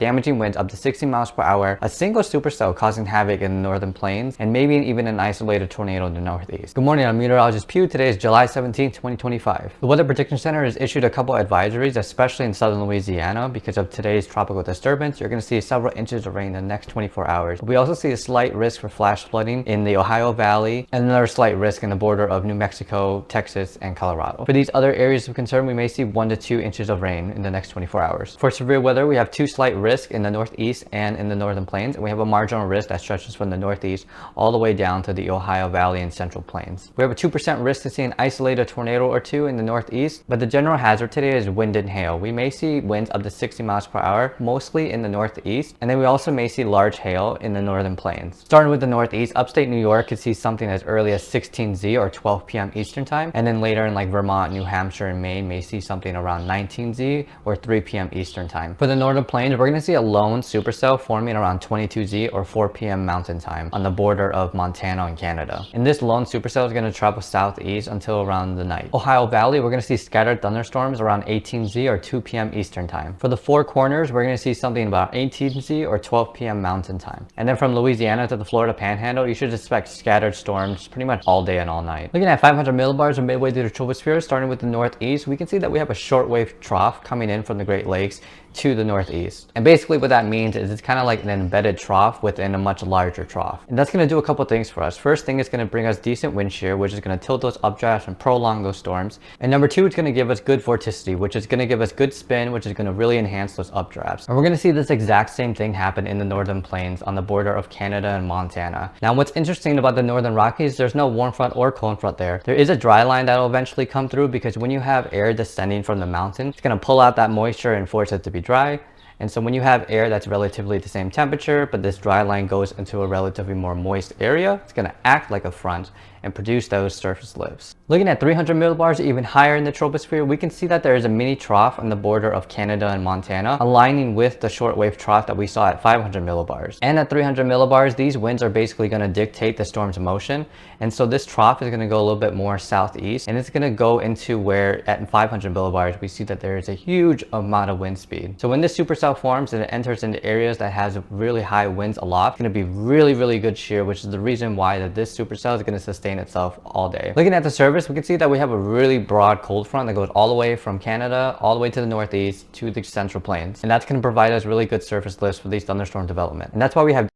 damaging winds up to 60 miles per hour, a single supercell causing havoc in the northern plains, and maybe even an isolated tornado in the northeast. Good morning, I'm meteorologist Pew. Today is July 17, 2025. The Weather Prediction Center has issued a couple advisories, especially in southern Louisiana. Because of today's tropical disturbance, you're going to see several inches of rain in the next 24 hours. We also see a slight risk for flash flooding in the Ohio Valley, and another slight risk in the border of New Mexico, Texas, and Colorado. For these other areas of concern, we may see 1 to 2 inches of rain in the next 24 hours. For severe weather, we have 2 slight risks in the northeast and in the northern plains, and we have a marginal risk that stretches from the northeast all the way down to the Ohio Valley and central plains. We have a 2% risk to see an isolated tornado or two in the northeast, but the general hazard today is wind and hail. We may see winds up to 60 miles per hour, mostly in the northeast, and then we also may see large hail in the northern plains. Starting with the northeast, upstate New York could see something as early as 16Z or 12 p.m. Eastern time, and then later in like Vermont, New Hampshire, and Maine may see something around 19Z or 3 p.m. Eastern time. For the northern plains, we're going to see a lone supercell forming around 22Z or 4 p.m. Mountain time on the border of Montana and Canada. And this lone supercell is going to travel southeast until around the night. Ohio Valley, we're going to see scattered thunderstorms around 18Z or 2 p.m. Eastern time. For the Four Corners, we're going to see something about 18Z or 12 p.m. Mountain time. And then from Louisiana to the Florida Panhandle, you should expect scattered storms pretty much all day and all night. Looking at 500 millibars or midway through the troposphere, starting with the northeast, we can see that we have a shortwave trough coming in from the Great Lakes to the northeast. And basically what that means is it's kind of like an embedded trough within a much larger trough. And that's going to do a couple things for us. First thing, it's going to bring us decent wind shear, which is going to tilt those updrafts and prolong those storms. And number two, it's going to give us good vorticity, which is going to give us good spin, which is going to really enhance those updrafts. And we're going to see this exact same thing happen in the northern plains on the border of Canada and Montana. Now, what's interesting about the northern Rockies, there's no warm front or cold front there. There is a dry line that will eventually come through, because when you have air descending from the mountain, it's going to pull out that moisture and force it to be dry. And so when you have air that's relatively the same temperature, but this dry line goes into a relatively more moist area, it's going to act like a front and produce those surface lifts. Looking at 300 millibars or even higher in the troposphere, we can see that there is a mini trough on the border of Canada and Montana, aligning with the shortwave trough that we saw at 500 millibars. And at 300 millibars, these winds are basically going to dictate the storm's motion. And so this trough is going to go a little bit more southeast, and it's going to go into where at 500 millibars, we see that there is a huge amount of wind speed. So when this supercell forms and it enters into areas that has really high winds aloft, it's going to be really, really good shear, which is the reason why that this supercell is going to sustain itself all day. Looking at the surface, we can see that we have a really broad cold front that goes all the way from Canada all the way to the northeast to the central plains, and that's going to provide us really good surface lifts for these thunderstorm development. And that's why we have